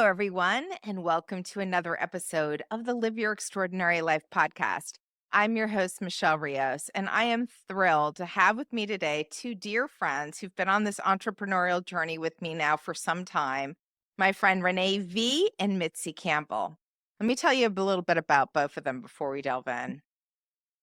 everyone, and welcome to another episode of the Live Your Extraordinary Life podcast. I'm your host, Michelle Rios, and I am thrilled to have with me today two dear friends who've been on this entrepreneurial journey with me now for some time, my friend Renee Vee and Mitzi Campbell. Let me tell you a little bit about both of them before we delve in.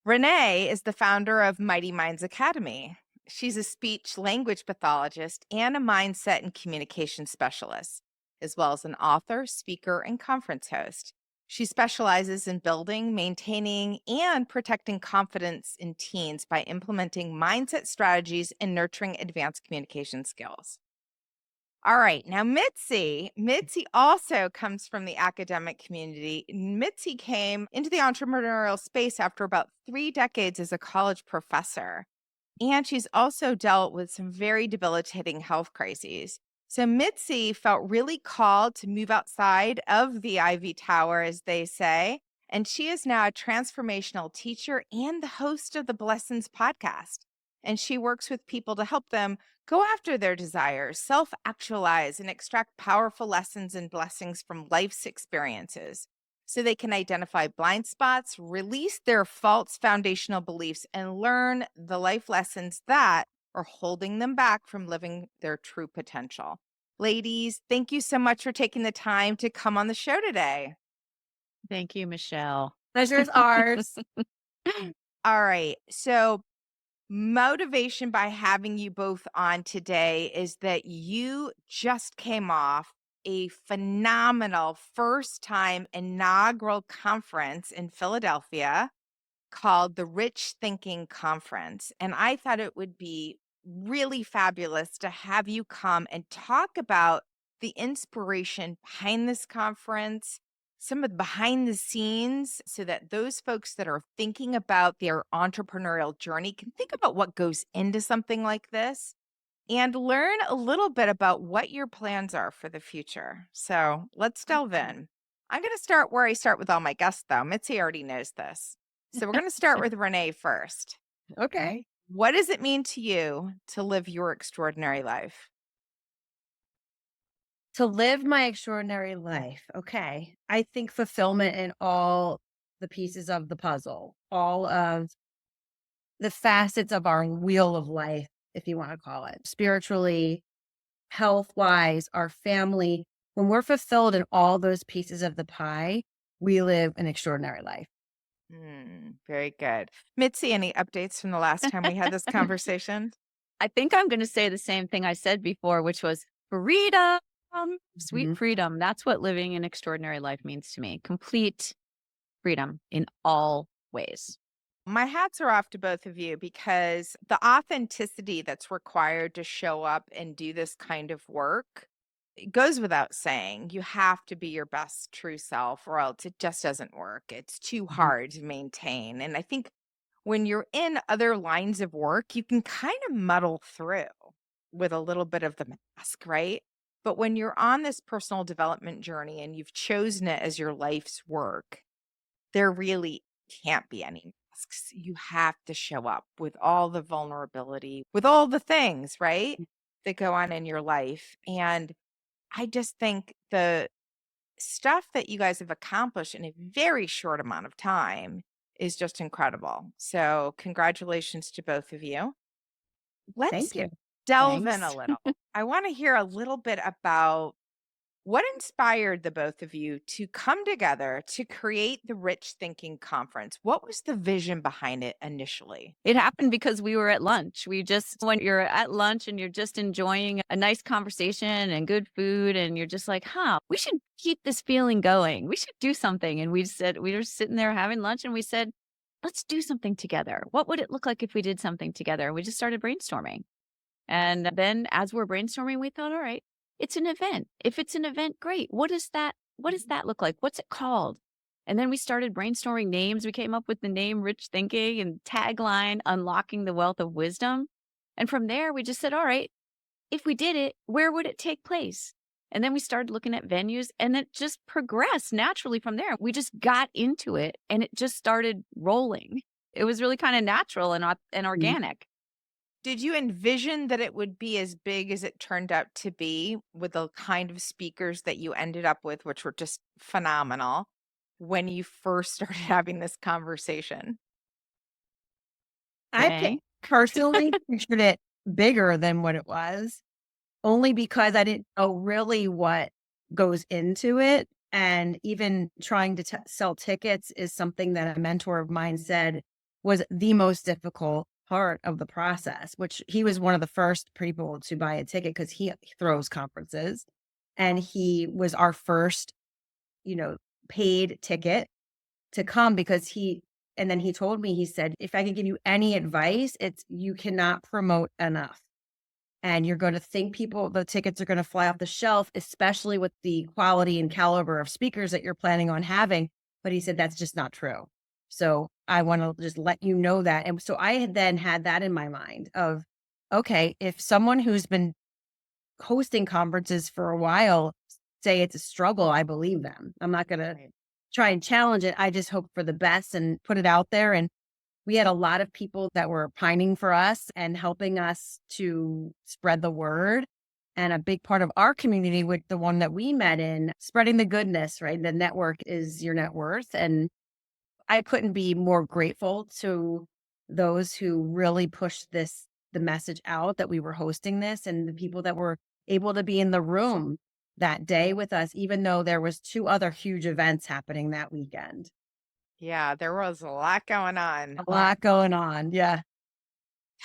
Renee is the founder of Mighty Minds Academy. She's a speech language pathologist and a mindset and communication specialist, as well as an author, speaker, and conference host. She specializes in building, maintaining, and protecting confidence in teens by implementing mindset strategies and nurturing advanced communication skills. All right, now Mitzi also comes from the academic community. Mitzi came into the entrepreneurial space after about 3 decades as a college professor, and she's also dealt with some very debilitating health crises. So Mitzi felt really called to move outside of the Ivy Tower, as they say, and she is now a transformational teacher and the host of the Blessings podcast. And she works with people to help them go after their desires, self-actualize, and extract powerful lessons and blessings from life's experiences so they can identify blind spots, release their false foundational beliefs, and learn the life lessons that are holding them back from living their true potential. Ladies, thank you so much for taking the time to come on the show today. Thank you, Michelle. Pleasure's ours. All right. So motivation by having you both on today is that you just came off a phenomenal first-time inaugural conference in Philadelphia called the Rich Thinking Conference. And I thought it would be really fabulous to have you come and talk about the inspiration behind this conference, some of the behind the scenes, so that those folks that are thinking about their entrepreneurial journey can think about what goes into something like this and learn a little bit about what your plans are for the future. So let's delve in. I'm going to start where I start with all my guests, though. Mitzi already knows this. So we're going to start with Renee first. Okay. What does it mean to you to live your extraordinary life? To live my extraordinary life. Okay. I think fulfillment in all the pieces of the puzzle, all of the facets of our wheel of life, if you want to call it, spiritually, health wise, our family. When we're fulfilled in all those pieces of the pie, we live an extraordinary life. Very good. Mitzi, any updates from the last time we had this conversation? I think I'm going to say the same thing I said before, which was freedom, sweet freedom. That's what living an extraordinary life means to me. Complete freedom in all ways. My hats are off to both of you because the authenticity that's required to show up and do this kind of work, it goes without saying. You have to be your best true self or else it just doesn't work. It's too hard to maintain. And I think when you're in other lines of work, you can kind of muddle through with a little bit of the mask, right? But when you're on this personal development journey and you've chosen it as your life's work, there really can't be any masks. You have to show up with all the vulnerability, with all the things, right, that go on in your life. And I just think the stuff that you guys have accomplished in a very short amount of time is just incredible. So congratulations to both of you. Let's Thank you. delve in a Thanks. little. I want to hear a little bit about what inspired the both of you to come together to create the Rich Thinking Conference. What was the vision behind it initially? It happened because we were at lunch. When you're at lunch and you're just enjoying a nice conversation and good food, and you're just like, we should keep this feeling going. We should do something. And we were sitting there having lunch and we said, let's do something together. What would it look like if we did something together? We just started brainstorming. And then as we're brainstorming, we thought, all right, it's an event. If it's an event, great. What does that look like? What's it called? And then we started brainstorming names. We came up with the name Rich Thinking and tagline, Unlocking the Wealth of Wisdom. And from there, we just said, all right, if we did it, where would it take place? And then we started looking at venues and it just progressed naturally from there. We just got into it and it just started rolling. It was really kind of natural and organic. Did you envision that it would be as big as it turned out to be with the kind of speakers that you ended up with, which were just phenomenal when you first started having this conversation? I Okay. personally pictured it bigger than what it was, only because I didn't know really what goes into it. And even trying to sell tickets is something that a mentor of mine said was the most difficult part of the process, which he was one of the first people to buy a ticket because he throws conferences. And he was our first, you know, paid ticket to come because and then he told me, he said, if I could give you any advice, it's you cannot promote enough. And you're going to think the tickets are going to fly off the shelf, especially with the quality and caliber of speakers that you're planning on having. But he said, that's just not true. So I want to just let you know that. And so I had then had that in my mind of, okay, if someone who's been hosting conferences for a while say it's a struggle, I believe them. I'm not going to Right. try and challenge it. I just hope for the best and put it out there. And we had a lot of people that were pining for us and helping us to spread the word. And a big part of our community, with the one that we met in, spreading the goodness, right? The network is your net worth. And I couldn't be more grateful to those who really pushed the message out that we were hosting this, and the people that were able to be in the room that day with us, even though there was two other huge events happening that weekend. Yeah, there was a lot going on. A lot going on. Yeah.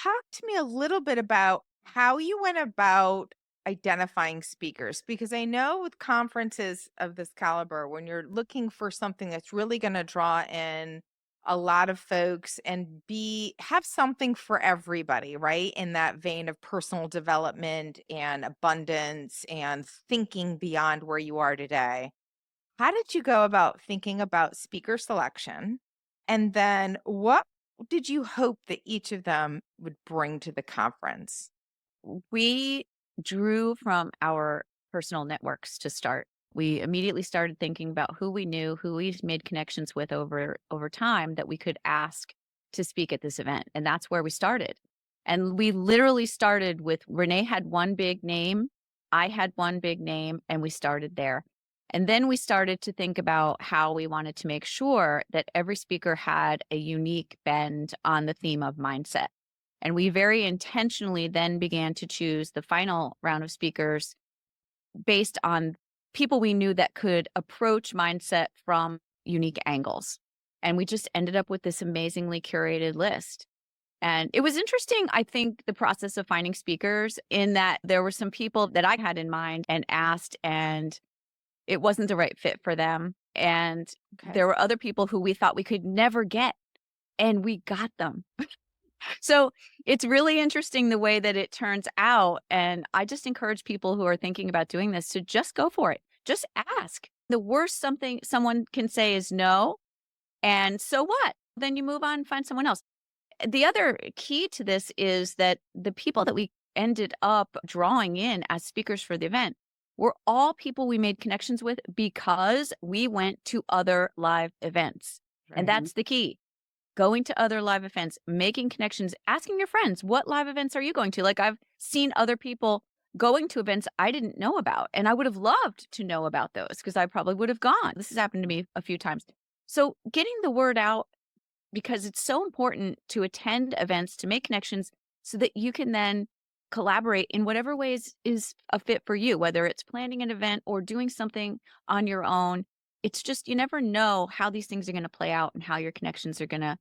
Talk to me a little bit about how you went about identifying speakers, because I know with conferences of this caliber, when you're looking for something that's really going to draw in a lot of folks and be have something for everybody, right? In that vein of personal development and abundance and thinking beyond where you are today. How did you go about thinking about speaker selection? And then what did you hope that each of them would bring to the conference? We drew from our personal networks to start. We immediately started thinking about who we knew, who we've made connections with over time that we could ask to speak at this event. And that's where we started. And we literally started with Renee had one big name, I had one big name, and we started there. And then we started to think about how we wanted to make sure that every speaker had a unique bend on the theme of mindset. And we very intentionally then began to choose the final round of speakers based on people we knew that could approach mindset from unique angles. And we just ended up with this amazingly curated list. And it was interesting, I think, the process of finding speakers, in that there were some people that I had in mind and asked, and it wasn't the right fit for them. And Okay. there were other people who we thought we could never get, and we got them. So it's really interesting the way that it turns out. And I just encourage people who are thinking about doing this to just go for it. Just ask. The worst something someone can say is no. And so what? Then you move on and find someone else. The other key to this is that the people that we ended up drawing in as speakers for the event were all people we made connections with because we went to other live events. And Right. that's the key. Going to other live events, making connections, asking your friends, what live events are you going to? Like, I've seen other people going to events I didn't know about, and I would have loved to know about those because I probably would have gone. This has happened to me a few times. So getting the word out, because it's so important to attend events, to make connections so that you can then collaborate in whatever ways is a fit for you, whether it's planning an event or doing something on your own. It's just, you never know how these things are going to play out and how your connections are going to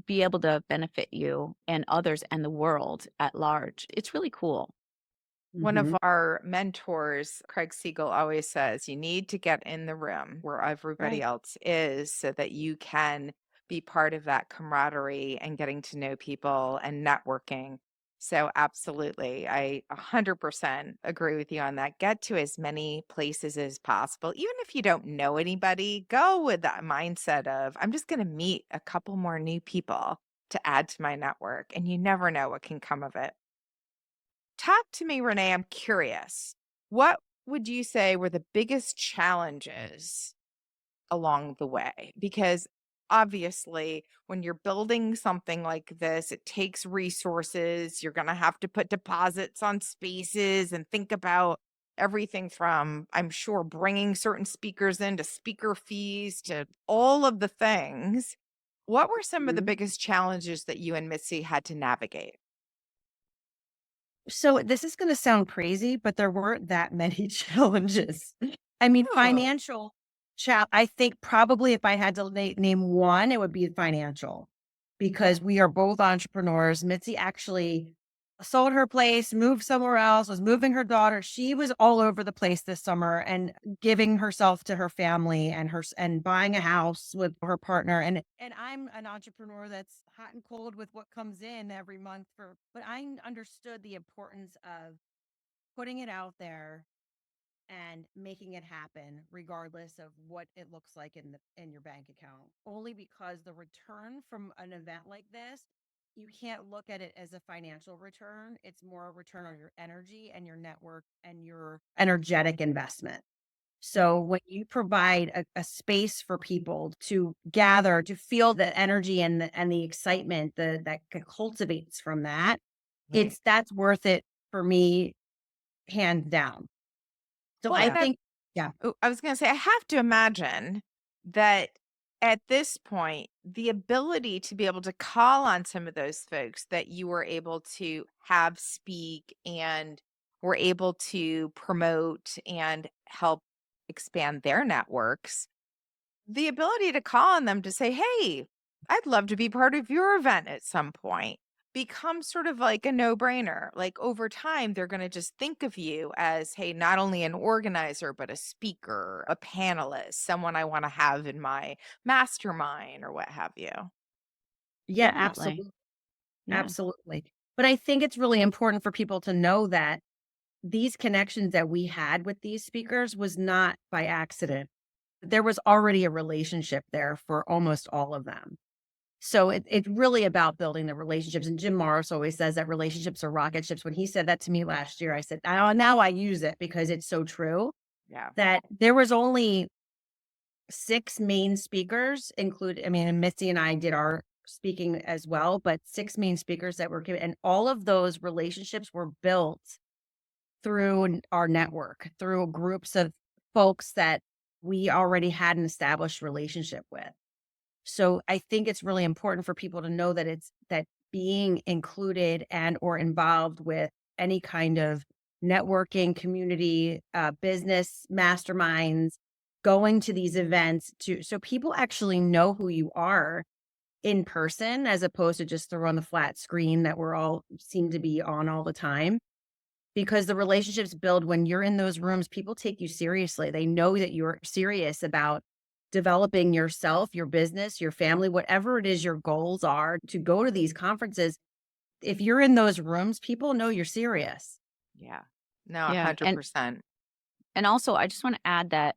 be able to benefit you and others and the world at large. It's really cool. One of Mhm. our mentors, Craig Siegel, always says you need to get in the room where everybody Right. else is so that you can be part of that camaraderie and getting to know people and networking. So, absolutely, I 100% agree with you on that. Get to as many places as possible. Even if you don't know anybody, go with that mindset of, I'm just going to meet a couple more new people to add to my network. And you never know what can come of it. Talk to me, Renee. I'm curious. What would you say were the biggest challenges along the way? Because obviously, when you're building something like this, it takes resources. You're going to have to put deposits on spaces and think about everything from, I'm sure, bringing certain speakers in to speaker fees to all of the things. What were some of the Mhm. biggest challenges that you and Mitzi had to navigate? So this is going to sound crazy, but there weren't that many challenges. I mean, Oh, I think probably if I had to name one, it would be financial because we are both entrepreneurs. Mitzi actually sold her place, moved somewhere else, was moving her daughter. She was all over the place this summer and giving herself to her family and buying a house with her partner. And I'm an entrepreneur that's hot and cold with what comes in every month but I understood the importance of putting it out there and making it happen regardless of what it looks like in your bank account. Only because the return from an event like this, you can't look at it as a financial return. It's more a return on your energy and your network and your energetic investment. So when you provide a space for people to gather, to feel the energy and the excitement that cultivates from that, right. that's worth it for me, hands down. So Well, I and think, yeah. I was going to say, I have to imagine that at this point, the ability to be able to call on some of those folks that you were able to have speak and were able to promote and help expand their networks, the ability to call on them to say, "Hey, I'd love to be part of your event at some point," becomes sort of like a no-brainer. Like over time, they're going to just think of you as, hey, not only an organizer, but a speaker, a panelist, someone I want to have in my mastermind or what have you. Yeah, Definitely. absolutely. Yeah. Absolutely. But I think it's really important for people to know that these connections that we had with these speakers was not by accident. There was already a relationship there for almost all of them. So it's really about building the relationships. And Jim Morris always says that relationships are rocket ships. When he said that to me last year, I said, now I use it because it's so true Yeah. that there was only 6 main speakers, I mean, and Mitzi and I did our speaking as well, but 6 main speakers that were given, and all of those relationships were built through our network, through groups of folks that we already had an established relationship with. So I think it's really important for people to know that being included and or involved with any kind of networking community, business masterminds, going to these events so people actually know who you are in person as opposed to just through on the flat screen that we're all seem to be on all the time. Because the relationships build when you're in those rooms, people take you seriously. They know that you're serious about developing yourself, your business, your family, whatever it is your goals are to go to these conferences. If you're in those rooms, people know you're serious. Yeah. No, Yeah. 100%. And also I just want to add that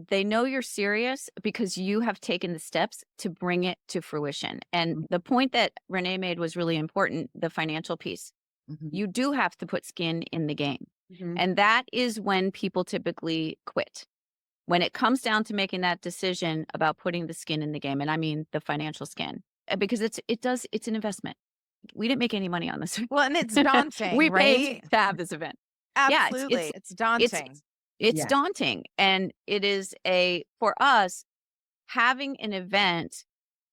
they know you're serious because you have taken the steps to bring it to fruition. And the point that Renee made was really important, the financial piece. Mhm, You do have to put skin in the game. mhm, And that is when people typically quit. When it comes down to making that decision about putting the skin in the game, and I mean the financial skin, because it's an investment. We didn't make any money on this. Well, and it's daunting, We paid right? to have this event. Yeah, Absolutely. It's it's daunting. it's yeah. daunting, and it is for us, having an event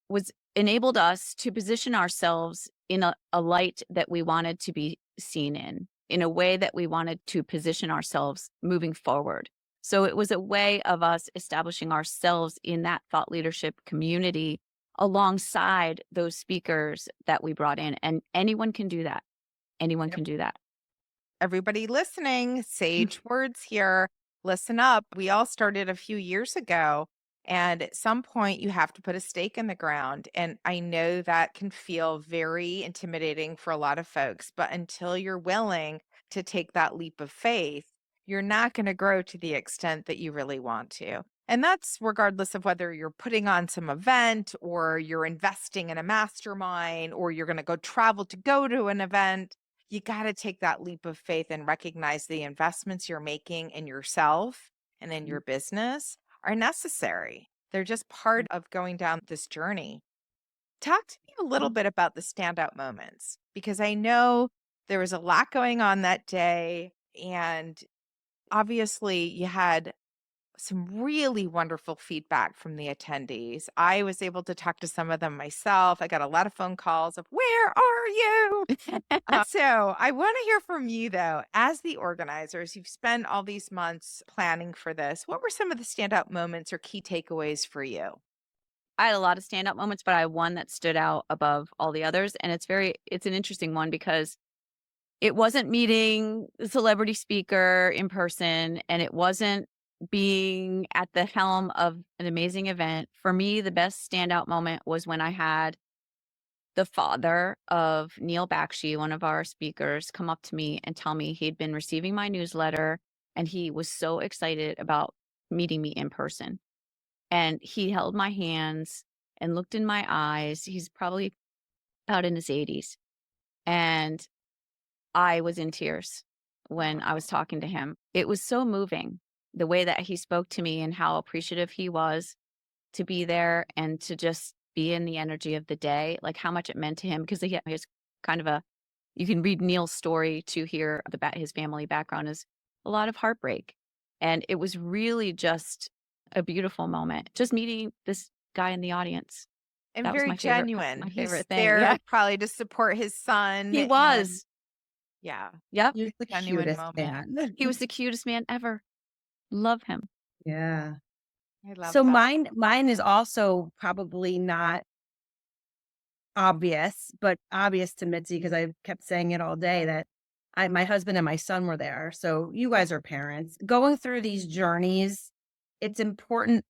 was enabled us to position ourselves in a light that we wanted to be seen in a way that we wanted to position ourselves moving forward. So it was a way of us establishing ourselves in that thought leadership community alongside those speakers that we brought in. And anyone can do that. Anyone Yep. can do that. Everybody listening, sage words here. Listen up. We all started a few years ago, and at some point, you have to put a stake in the ground. And I know that can feel very intimidating for a lot of folks, but until you're willing to take that leap of faith, you're not going to grow to the extent that you really want to. And that's regardless of whether you're putting on some event or you're investing in a mastermind or you're going to go travel to go to an event. You got to take that leap of faith and recognize the investments you're making in yourself and in your business are necessary. They're just part of going down this journey. Talk to me a little bit about the standout moments because I know there was a lot going on that day. And obviously, you had some really wonderful feedback from the attendees. I was able to talk to some of them myself. I got a lot of phone calls of, "Where are you?" So I want to hear from you, though. As the organizers, you've spent all these months planning for this. What were some of the standout moments or key takeaways for you? I had a lot of standout moments, but I had one that stood out above all the others. And it's an interesting one because it wasn't meeting the celebrity speaker in person, and it wasn't being at the helm of an amazing event. For me, the best standout moment was when I had the father of Neil Bakshi, one of our speakers, come up to me and tell me he'd been receiving my newsletter and he was so excited about meeting me in person. And he held my hands and looked in my eyes. He's probably out in his 80s. And I was in tears when I was talking to him. It was so moving, the way that he spoke to me and how appreciative he was to be there and to just be in the energy of the day, like how much it meant to him. Because he has kind of you can read Neil's story to hear about his family background is a lot of heartbreak. And it was really just a beautiful moment, just meeting this guy in the audience. And That was very my genuine. He's favorite thing. there Yeah, probably to support his son. he And was. yeah, Yep. You're the genuine cutest moment. man. He was the cutest man ever. Love him. Yeah. I love So that. mine is also probably not obvious, but obvious to Mitzi because I kept saying it all day that my husband and my son were there. So you guys are parents. Going through these journeys, it's important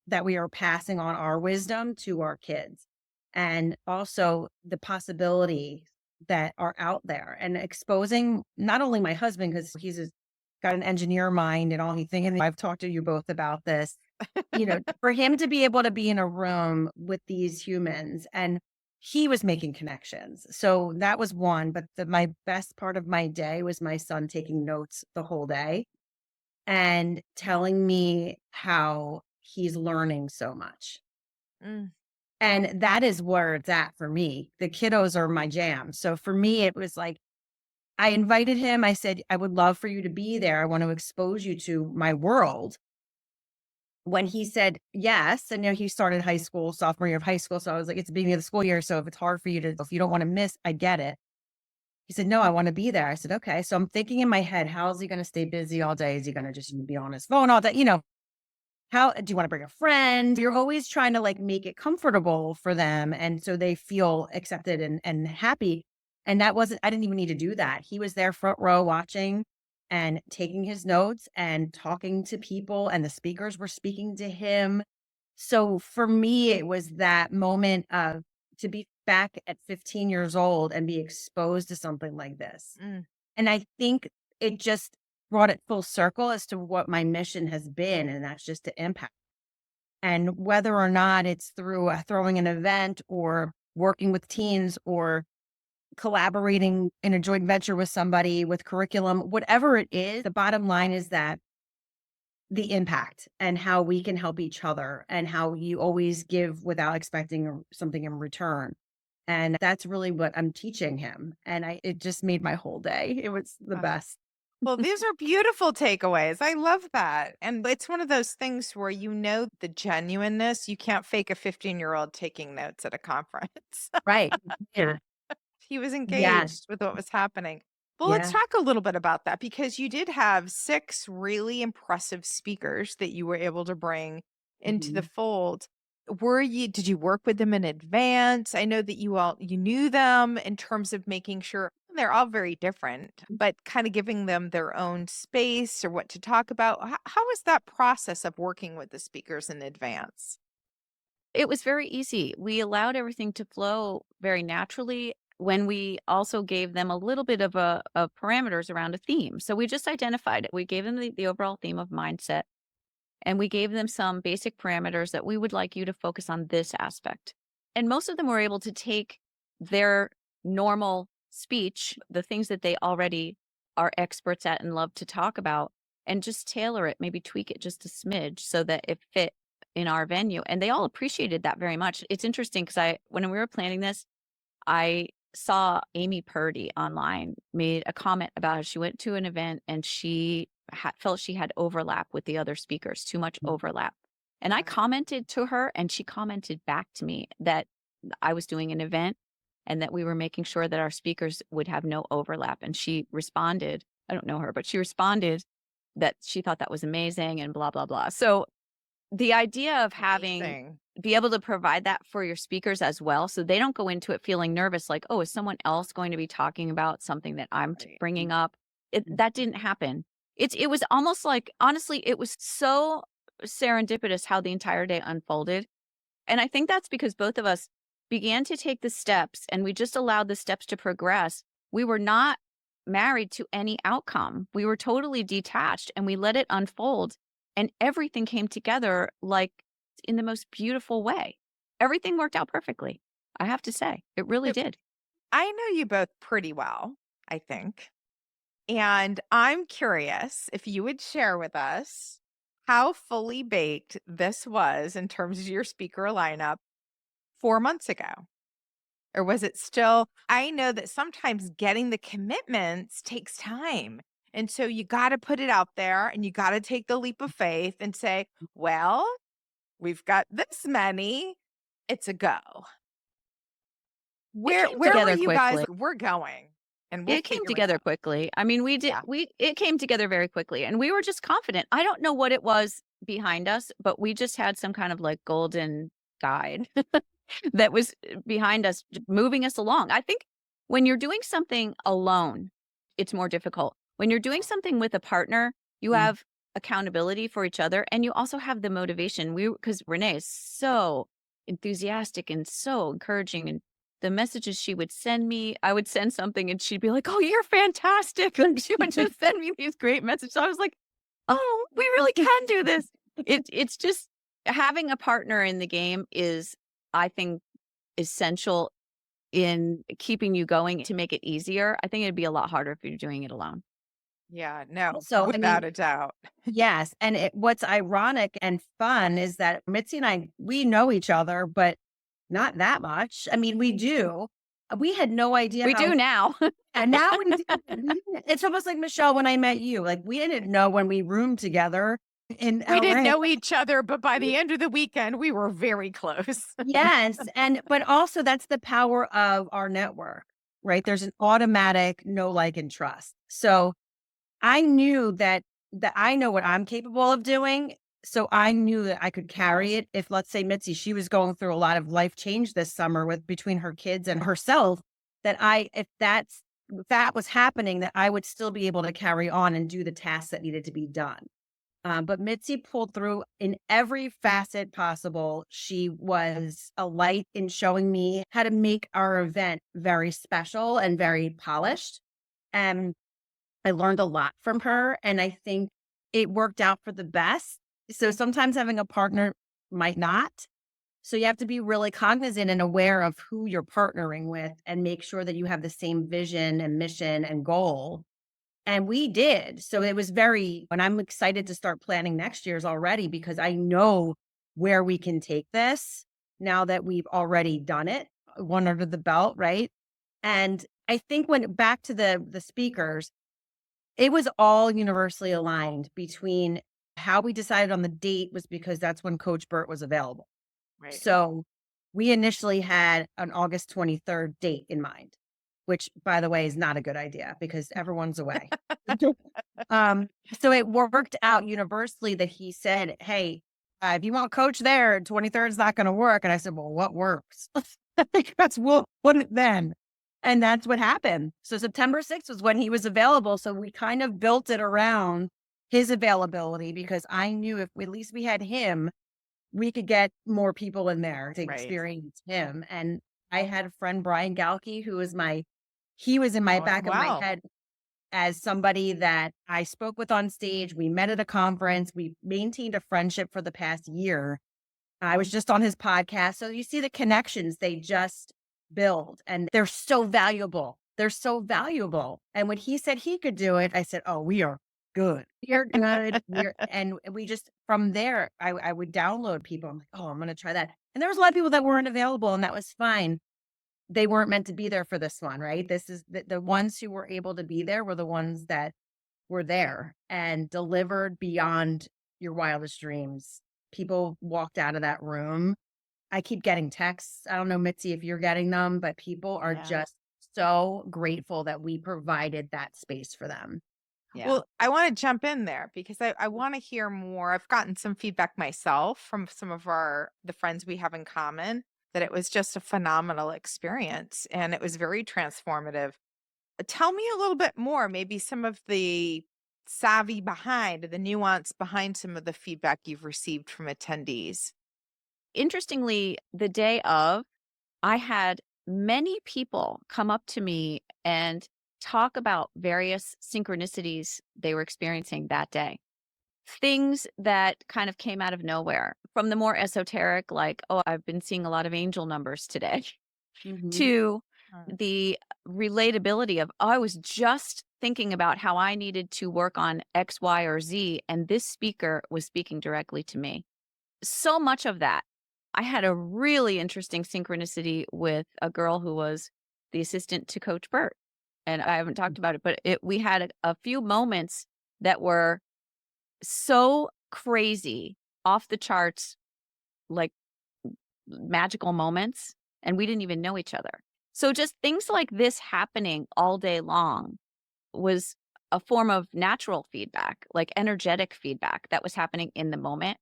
that we are passing on our wisdom to our kids and also the possibility that are out there and exposing not only my husband because got an engineer mind and all he thinking. I've talked to you both about this, for him to be able to be in a room with these humans and he was making connections. So that was one, but my best part of my day was my son taking notes the whole day and telling me how he's learning so much. Mm. And that is where it's at for me. The kiddos are my jam. So for me, it was like, I invited him. I said, I would love for you to be there. I want to expose you to my world. When he said yes, and he started high school, sophomore year of high school. So I was like, it's the beginning of the school year. So if it's hard for you if you don't want to miss, I get it. He said, no, I want to be there. I said, okay. So I'm thinking in my head, how is he going to stay busy all day? Is he going to just be on his phone all day? How do you want to bring a friend? You're always trying to like make it comfortable for them. And so they feel accepted and happy. And I didn't even need to do that. He was there front row watching and taking his notes and talking to people, and the speakers were speaking to him. So for me, it was that moment of to be back at 15 years old and be exposed to something like this. Mm. And I think it just brought it full circle as to what my mission has been, and that's just to impact. And whether or not it's through throwing an event or working with teens or collaborating in a joint venture with somebody with curriculum, whatever it is, the bottom line is that the impact and how we can help each other and how you always give without expecting something in return. And that's really what I'm teaching him. And it just made my whole day. It was the Uh, best. Well, these are beautiful takeaways. I love that. And it's one of those things where the genuineness. You can't fake a 15-year-old taking notes at a conference. Right. Yeah. He was Yeah. engaged with what was happening. Well, let's Yeah. talk a little bit about that because you did have 6 really impressive speakers that you were able to bring into the Mhm. fold. Did you work with them in advance? I know that you knew them in terms of making sure they're all very different, but kind of giving them their own space or what to talk about. How was that process of working with the speakers in advance? It was very easy. We allowed everything to flow very naturally when we also gave them a little bit of parameters around a theme. So we just identified it. We gave them the overall theme of mindset, and we gave them some basic parameters that we would like you to focus on this aspect. And most of them were able to take their normal speech, the things that they already are experts at and love to talk about, and just tailor it, maybe tweak it just a smidge so that it fit in our venue. And they all appreciated that very much. It's interesting because when we were planning this, I saw Amy Purdy online made a comment about how she went to an event and she felt she had overlap with the other speakers, too much overlap. And I commented to her and she commented back to me that I was doing an event and that we were making sure that our speakers would have no overlap. And she responded, I don't know her, but she responded that she thought that was amazing and blah, blah, blah. So the idea of be able to provide that for your speakers as well, so they don't go into it feeling nervous, like, oh, is someone else going to be talking about something that I'm bringing up? That didn't happen. It was almost like, honestly, it was so serendipitous how the entire day unfolded. And I think that's because both of us began to take the steps and we just allowed the steps to progress. We were not married to any outcome. We were totally detached and we let it unfold. And everything came together like in the most beautiful way. Everything worked out perfectly. I have to say, it really did. I know you both pretty well, I think. And I'm curious if you would share with us how fully baked this was in terms of your speaker lineup 4 months ago. Or was it still, I know that sometimes getting the commitments takes time. And so you got to put it out there and you got to take the leap of faith and say, well, we've got this many. It's a go. Where were you guys? We're going. And it came together quickly. I mean, it came together very quickly and we were just confident. I don't know what it was behind us, but we just had some kind of like golden guide that was behind us, moving us along. I think when you're doing something alone, it's more difficult. When you're doing something with a partner, you have accountability for each other and you also have the motivation. Because Renee is so enthusiastic and so encouraging, and the messages she would send me, I would send something and she'd be like, oh, you're fantastic. Like she would just send me these great messages. So I was like, oh, we really can do this. It's just having a partner in the game is, I think, essential in keeping you going to make it easier. I think it'd be a lot harder if you're doing it alone. Yeah, no, So, without a doubt. Yes. And what's ironic and fun is that Mitzi and I, we know each other, but not that much. I mean, we do. We had no idea. We do now. And now we do. It's almost like Michelle, when I met you, like we didn't know when we roomed together in We didn't LA. know each other, but by the end of the weekend, we were very close. Yes. But also that's the power of our network, right? There's an automatic know, like, and trust. So I knew that I know what I'm capable of doing. So I knew that I could carry it. If, let's say, Mitzi, she was going through a lot of life change this summer between her kids and herself, if that was happening, that I would still be able to carry on and do the tasks that needed to be done. But Mitzi pulled through in every facet possible. She was a light in showing me how to make our event very special and very polished. And I learned a lot from her, and I think it worked out for the best. So sometimes having a partner might not. So you have to be really cognizant and aware of who you're partnering with and make sure that you have the same vision and mission and goal. And we did. So it was and I'm excited to start planning next year's already because I know where we can take this now that we've already done it, one under the belt, right? And I think back to the speakers, it was all universally aligned between how we decided on the date was because that's when Coach Burt was available. Right. So we initially had an August 23rd date in mind, which, by the way, is not a good idea because everyone's away. So it worked out universally that he said, hey, if you want Coach there, 23rd is not going to work. And I said, well, what works? I think that's what then. And that's what happened. So September 6th was when he was available. So we kind of built it around his availability because I knew if at least we had him, we could get more people in there to experience him. And I had a friend, Brian Galkey, who was he was in my back of my head as somebody that I spoke with on stage. We met at a conference. We maintained a friendship for the past year. I was just on his podcast. So you see the connections they just build, and they're so valuable. They're so valuable. And when he said he could do it, I said, oh, we are good. You're good. And we just, from there, I would download people. I'm like, oh, I'm going to try that. And there was a lot of people that weren't available, and that was fine. They weren't meant to be there for this one, right? This is the ones who were able to be there were the ones that were there and delivered beyond your wildest dreams. People walked out of that room. I keep getting texts. I don't know, Mitzi, if you're getting them, but people are Yeah. just so grateful that we provided that space for them. Yeah. Well, I want to jump in there because I want to hear more. I've gotten some feedback myself from some of the friends we have in common that it was just a phenomenal experience and it was very transformative. Tell me a little bit more, maybe some of the savvy behind, the nuance behind some of the feedback you've received from attendees. Interestingly, the day of, I had many people come up to me and talk about various synchronicities they were experiencing that day. Things that kind of came out of nowhere, from the more esoteric, like, oh, I've been seeing a lot of angel numbers today, Mhm. to Mm. the relatability of, oh, I was just thinking about how I needed to work on X, Y, or Z, and this speaker was speaking directly to me. So much of that. I had a really interesting synchronicity with a girl who was the assistant to Coach Burt. And I haven't talked about it, but we had a few moments that were so crazy, off the charts, like magical moments, and we didn't even know each other. So just things like this happening all day long was a form of natural feedback, like energetic feedback that was happening in the moment.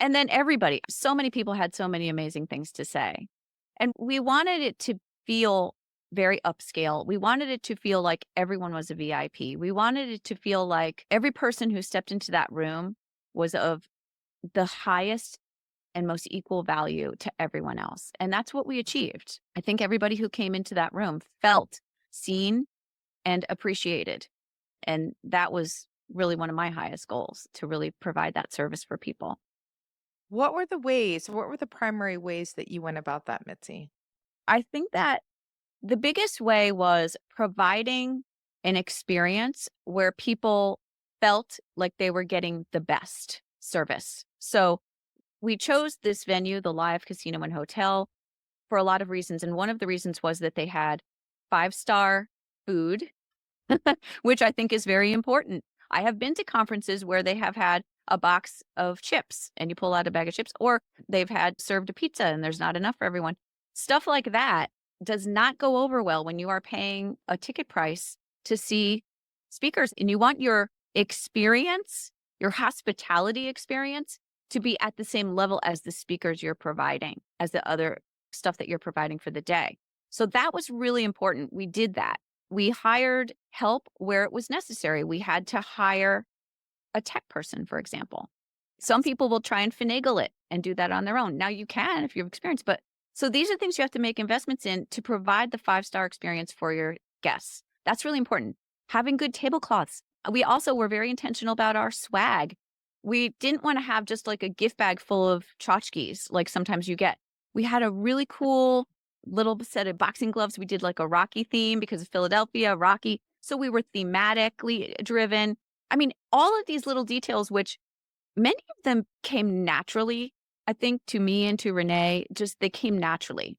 And then everybody, so many people had so many amazing things to say. And we wanted it to feel very upscale. We wanted it to feel like everyone was a VIP. We wanted it to feel like every person who stepped into that room was of the highest and most equal value to everyone else. And that's what we achieved. I think everybody who came into that room felt seen and appreciated. And that was really one of my highest goals, to really provide that service for people. What were the primary ways that you went about that, Mitzi? I think that the biggest way was providing an experience where people felt like they were getting the best service. So we chose this venue, the Live Casino and Hotel, for a lot of reasons. And one of the reasons was that they had 5-star food, which I think is very important. I have been to conferences where they have had a box of chips and you pull out a bag of chips, or they've had served a pizza and there's not enough for everyone. Stuff like that does not go over well when you are paying a ticket price to see speakers, and you want your experience, your hospitality experience, to be at the same level as the speakers you're providing, as the other stuff that you're providing for the day. So that was really important. We did that. We hired help where it was necessary. We had to hire a tech person, for example. Some people will try and finagle it and do that on their own. Now you can if you have experience, but so these are things you have to make investments in to provide the 5-star experience for your guests. That's really important. Having good tablecloths. We also were very intentional about our swag. We didn't want to have just like a gift bag full of tchotchkes like sometimes you get. We had a really cool little set of boxing gloves. We did like a Rocky theme because of Philadelphia, Rocky. So we were thematically driven. I mean, all of these little details, which many of them came naturally, I think, to me and to Renee, just they came naturally.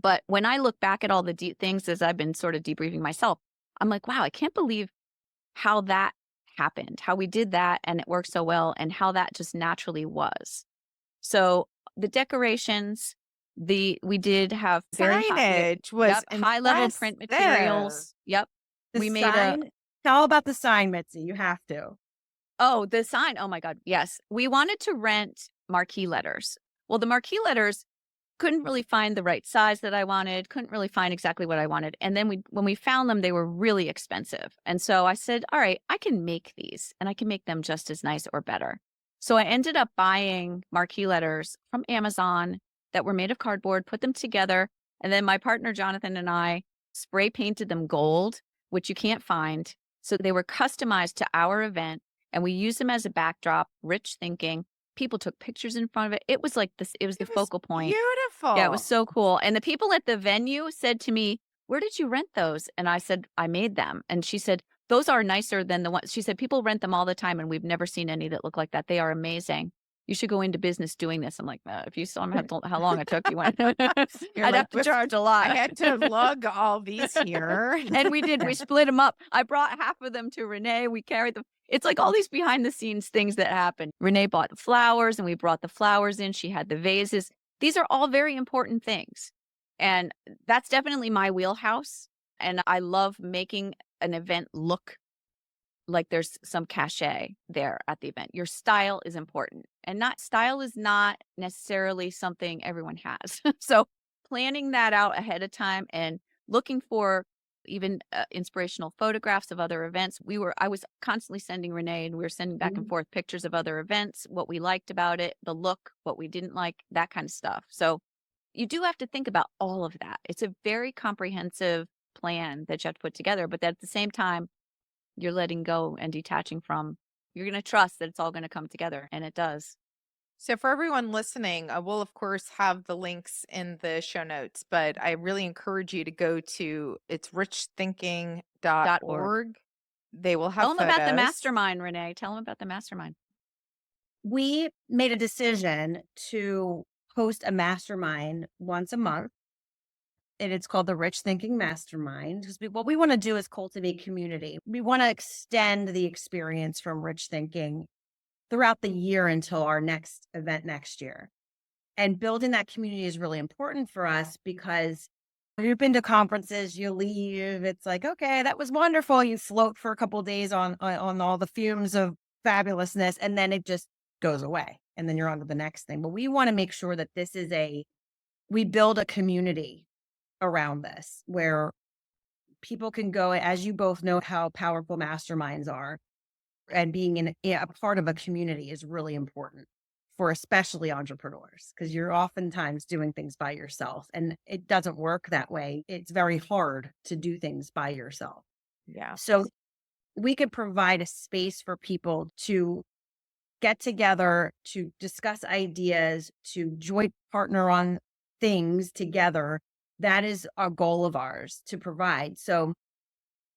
But when I look back at all the things as I've been sort of debriefing myself, I'm like, wow, I can't believe how that happened, how we did that and it worked so well, and how that just naturally was. So the decorations, we did have very Signage was high level print impressive. materials. Yep. The We made sign, tell about the sign, Mitzi. You have to. the sign. Oh my God. Yes. We wanted to rent marquee letters. Well, the marquee letters couldn't really find the right size that I wanted, couldn't really find exactly what I wanted. And then when we found them, they were really expensive. And so I said, all right, I can make these and I can make them just as nice or better. So I ended up buying marquee letters from Amazon that were made of cardboard, put them together. And then my partner, Jonathan, and I spray painted them gold, which you can't find. So they were customized to our event, and we used them as a backdrop, rich thinking. People took pictures in front of it. It was like this, it was the focal point. Beautiful. Yeah, it was so cool. And the people at the venue said to me, where did you rent those? And I said, I made them. And she said, those are nicer than the ones she said people rent them all the time and we've never seen any that look like that. They are amazing. You should go into business doing this. I'm like, if you saw how long it took, you went, You're I'd like, have to charge a lot. I had to lug all these here. And we did. We split them up. I brought half of them to Renee. We carried them. It's like all these behind the scenes things that happen. Renee bought the flowers and we brought the flowers in. She had the vases. These are all very important things. And that's definitely my wheelhouse. And I love making an event look like there's some cachet there at the event. Your style is important. And style is not necessarily something everyone has. So planning that out ahead of time and looking for even inspirational photographs of other events. I was constantly sending Renee and we were sending back and Mhm. forth pictures of other events, what we liked about it, the look, what we didn't like, that kind of stuff. So you do have to think about all of that. It's a very comprehensive plan that you have to put together, but at the same time, you're letting go and detaching from, you're going to trust that it's all going to come together. And it does. So, for everyone listening, we'll of course have the links in the show notes, but I really encourage you to go to it's .org. richthinking.org. They will have Tell them about the photos. mastermind, Renee. Tell them about the mastermind. We made a decision to host a mastermind once a month, and it's called the Rich Thinking Mastermind. Because what we want to do is cultivate community. We want to extend the experience from Rich Thinking throughout the year until our next event next year. And building that community is really important for us because you've been to conferences, you leave, it's like, okay, that was wonderful. You float for a couple of days on all the fumes of fabulousness, and then it just goes away. And then you're on to the next thing. But we want to make sure that we build a community around this where people can go, as you both know how powerful masterminds are, and being a part of a community is really important for especially entrepreneurs because you're oftentimes doing things by yourself and it doesn't work that way. It's very hard to do things by yourself. Yeah. So we could provide a space for people to get together, to discuss ideas, to joint partner on things together. That is a goal of ours to provide. So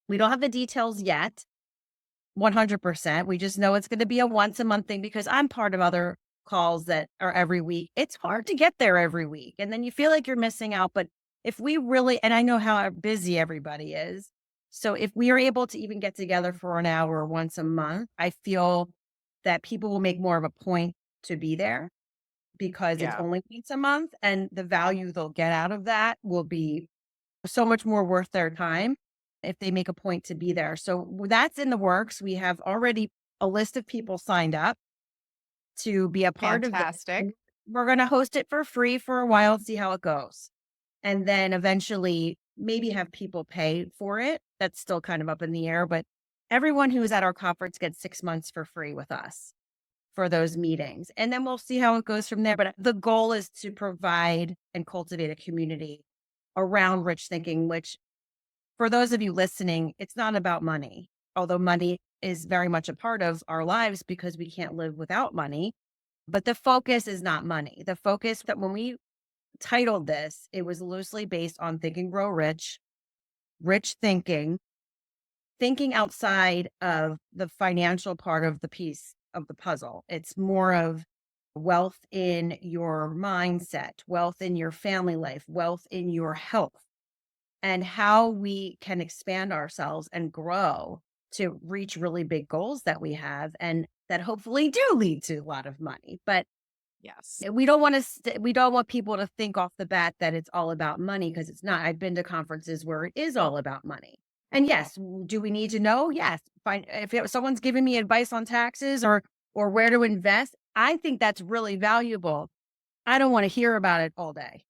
we don't have the details yet. 100%. We just know it's going to be a once a month thing because I'm part of other calls that are every week. It's hard to get there every week. And then you feel like you're missing out. But if we really, and I know how busy everybody is. So if we are able to even get together for an hour once a month, I feel that people will make more of a point to be there because it's Yeah. only once a month and the value they'll get out of that will be so much more worth their time if they make a point to be there. So that's in the works. We have already a list of people signed up to be a part of this. Fantastic. And we're going to host it for free for a while, see how it goes. And then eventually maybe have people pay for it. That's still kind of up in the air, but everyone who is at our conference gets 6 months for free with us for those meetings. And then we'll see how it goes from there. But the goal is to provide and cultivate a community around rich thinking, which for those of you listening, it's not about money, although money is very much a part of our lives because we can't live without money. But the focus is not money. The focus that when we titled this, it was loosely based on Think and Grow Rich, rich thinking, thinking outside of the financial part of the piece of the puzzle. It's more of wealth in your mindset, wealth in your family life, wealth in your health, and how we can expand ourselves and grow to reach really big goals that we have and that hopefully do lead to a lot of money. But Yes. we don't want we don't want people to think off the bat that it's all about money because it's not. I've been to conferences where it is all about money. And yes, do we need to know? Yes. Fine. If someone's giving me advice on taxes or where to invest, I think that's really valuable. I don't want to hear about it all day.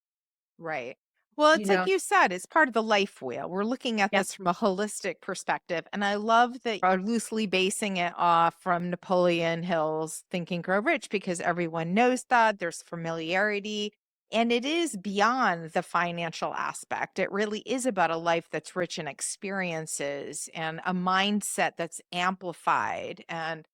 Right. Well, You it's like know? you said, it's part of the life wheel. We're looking at Yep. this from a holistic perspective. And I love that you're loosely basing it off from Napoleon Hill's Think and Grow Rich because everyone knows that there's familiarity and it is beyond the financial aspect. It really is about a life that's rich in experiences and a mindset that's amplified and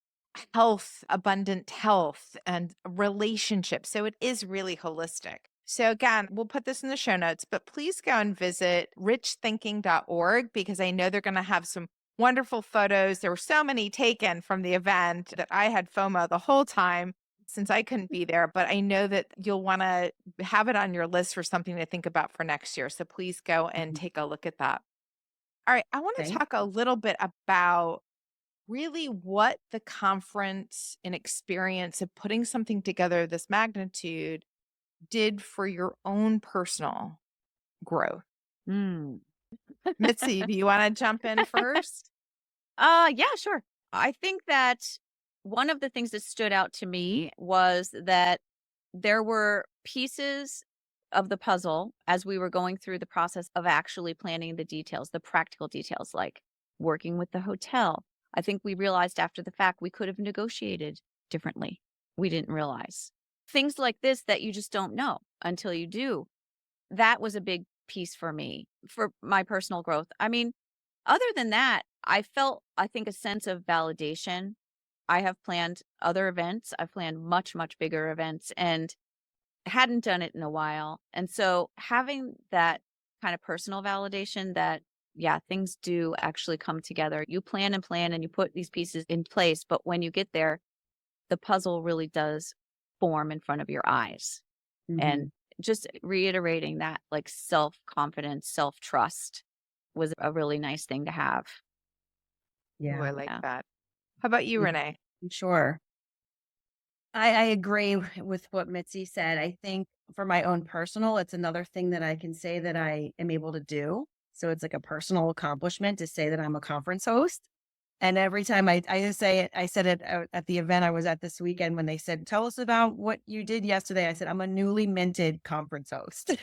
health, abundant health, and relationships. So it is really holistic. So again, we'll put this in the show notes, but please go and visit richthinking.org because I know they're going to have some wonderful photos. There were so many taken from the event that I had FOMO the whole time since I couldn't be there. But I know that you'll want to have it on your list for something to think about for next year. So please go and Mhm. take a look at that. All right. I want to Thank talk a you. little bit about really what the conference and experience of putting something together this magnitude did for your own personal growth. Mm. Mitzi, do you want to jump in first? Yeah, sure. I think that one of the things that stood out to me was that there were pieces of the puzzle as we were going through the process of actually planning the details, the practical details, like working with the hotel. I think we realized after the fact we could have negotiated differently. We didn't realize things like this that you just don't know until you do. That was a big piece for me for my personal growth. I mean, other than that, I felt, I think, a sense of validation. I have planned other events. I've planned much, much bigger events and hadn't done it in a while. And so having that kind of personal validation that, yeah, things do actually come together. You plan and you put these pieces in place. But when you get there, the puzzle really does form in front of your eyes. And Mhm. just reiterating that like self-confidence, self-trust was a really nice thing to have. Ooh, Yeah. I like Yeah. that. How about you, Yeah. Renee? Sure. I agree with what Mitzi said. I think for my own personal, it's another thing that I can say that I am able to do. So it's like a personal accomplishment to say that I'm a conference host. And every time I say it, I said it at the event I was at this weekend when they said, "Tell us about what you did yesterday." I said, "I'm a newly minted conference host."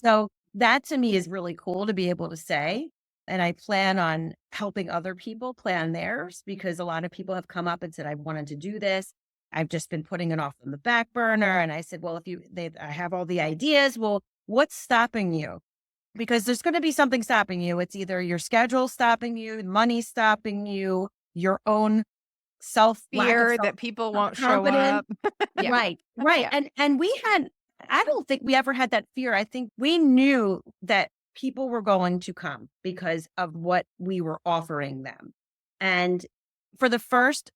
So that to me is really cool to be able to say. And I plan on helping other people plan theirs because a lot of people have come up and said, "I wanted to do this. I've just been putting it off on the back burner." And I said, "Well, I have all the ideas. Well, what's stopping you?" Because there's going to be something stopping you. It's either your schedule stopping you, money stopping you, your own lack of Fear that people won't show confidence. up. Yeah. Right, right. Yeah. And I don't think we ever had that fear. I think we knew that people were going to come because of what we were offering them. And for the first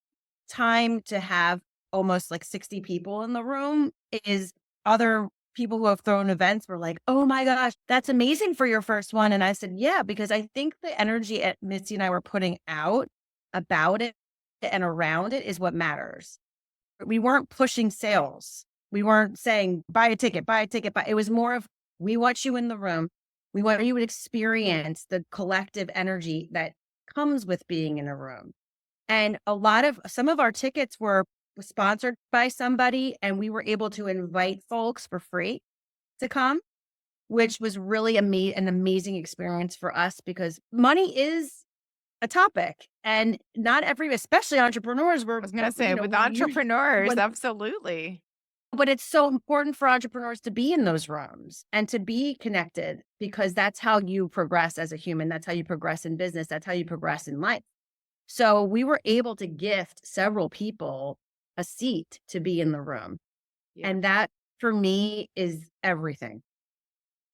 time to have almost like 60 people in the room is other people who have thrown events were like, "Oh my gosh, that's amazing for your first one." And I said, "Yeah, because I think the energy at Mitzi and I were putting out about it and around it is what matters. We weren't pushing sales. We weren't saying, buy a ticket, buy a ticket. It was more of, we want you in the room. We want you to experience the collective energy that comes with being in a room. And some of our tickets were sponsored by somebody, and we were able to invite folks for free to come, which was really an amazing experience for us because money is a topic and not especially entrepreneurs I was going to say with you entrepreneurs, when absolutely. but it's so important for entrepreneurs to be in those rooms and to be connected because that's how you progress as a human. That's how you progress in business. That's how you progress in life. So we were able to gift several people a seat to be in the room. And Beautiful. that for me is everything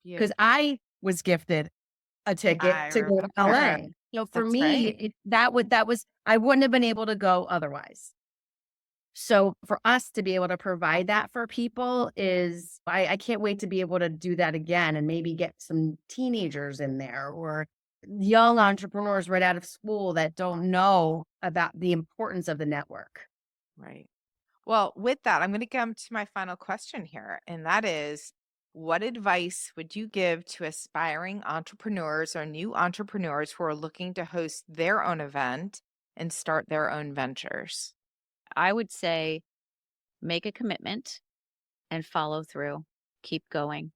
because Beautiful. I was gifted a ticket I to go to remember. LA. For That's me, right. that was, I wouldn't have been able to go otherwise. So for us to be able to provide that for people is, I can't wait to be able to do that again and maybe get some teenagers in there or young entrepreneurs right out of school that don't know about the importance of the network. Right. Well, with that, I'm going to come to my final question here. And that is, what advice would you give to aspiring entrepreneurs or new entrepreneurs who are looking to host their own event and start their own ventures? I would say make a commitment and follow through. Keep going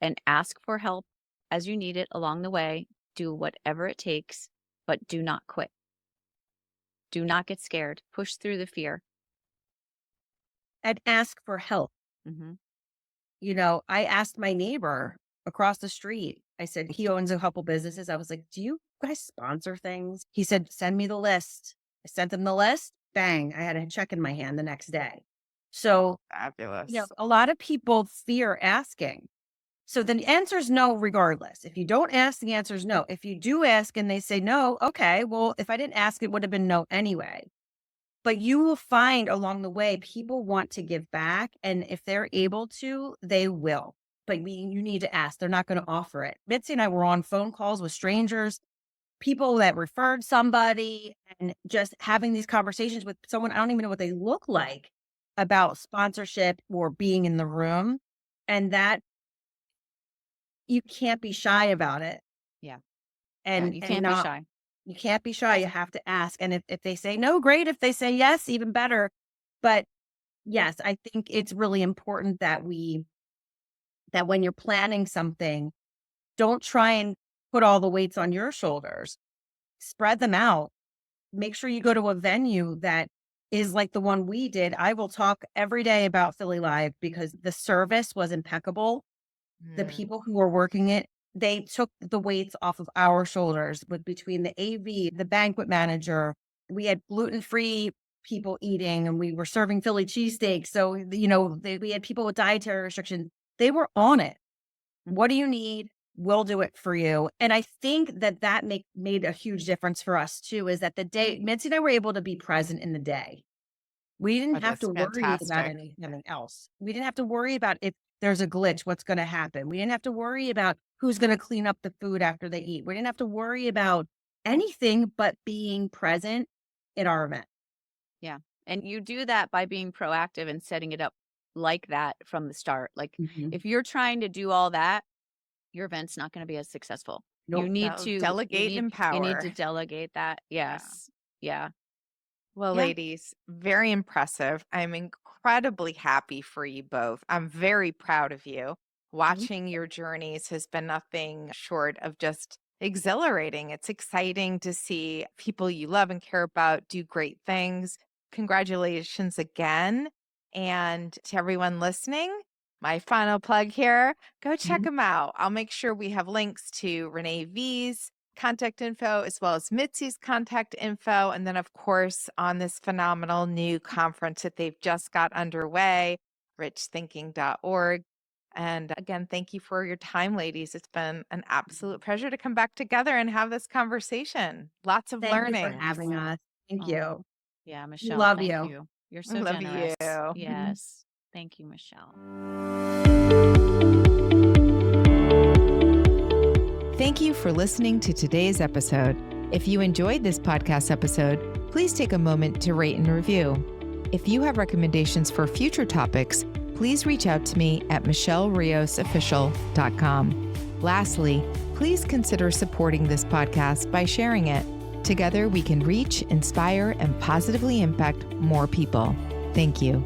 and ask for help as you need it along the way. Do whatever it takes, but do not quit. Do not get scared. Push through the fear. And ask for help. Hmm. I asked my neighbor across the street. I said, he owns a couple businesses. I was like, "Do you guys sponsor things?" He said, "Send me the list." I sent him the list. Bang. I had a check in my hand the next day. So, Fabulous. a lot of people fear asking. So the answer is no, regardless. If you don't ask, the answer is no. If you do ask and they say no, okay, well, if I didn't ask, it would have been no anyway. But you will find along the way, people want to give back. And if they're able to, they will. But you need to ask. They're not going to offer it. Mitzi and I were on phone calls with strangers, people that referred somebody, and just having these conversations with someone I don't even know what they look like about sponsorship or being in the room. And that you can't be shy about it. Yeah. And You and can't be not shy. you can't be shy. You have to ask. And if they say no, great. If they say yes, even better. But yes, I think it's really important that when you're planning something, don't try and put all the weights on your shoulders. Spread them out. Make sure you go to a venue that is like the one we did. I will talk every day about Philly Live because the service was impeccable. The Mm. people who were working it, they took the weights off of our shoulders with between the AV, the banquet manager. We had gluten-free people eating and we were serving Philly cheesesteaks. So, we had people with dietary restrictions. They were on it. What do you need? We'll do it for you. And I think that made a huge difference for us too, is that the day Mitzi and I were able to be present in the day. We didn't Oh, have that's to worry about fantastic. anything else. We didn't have to worry about if there's a glitch, what's going to happen. We didn't have to worry about who's going to clean up the food after they eat. We didn't have to worry about anything but being present in our event. Yeah. And you do that by being proactive and setting it up like that from the start. Like Mhm. if you're trying to do all that, your event's not going to be as successful. Nope. No, delegate and You need to empower. delegate that. Yeah. Yes. Yeah. Well, Yeah. ladies, very impressive. I'm incredibly happy for you both. I'm very proud of you. Mhm. Watching your journeys has been nothing short of just exhilarating. It's exciting to see people you love and care about do great things. Congratulations again. And to everyone listening, my final plug here, go check Mhm. them out. I'll make sure we have links to Renee Vee's contact info as well as Mitzi's contact info. And then, of course, on this phenomenal new conference that they've just got underway, richthinking.org. And again, thank you for your time, ladies. It's been an absolute pleasure to come back together and have this conversation. Lots of Thank you for learnings. having us. Thank Oh, you. yeah, We Michelle, love thank you. you. You're I so love you. generous. Mhm. Yes. Thank you, Michelle. Thank you for listening to today's episode. If you enjoyed this podcast episode, please take a moment to rate and review. If you have recommendations for future topics, please reach out to me at michelleriosofficial.com. Lastly, please consider supporting this podcast by sharing it. Together, we can reach, inspire, and positively impact more people. Thank you.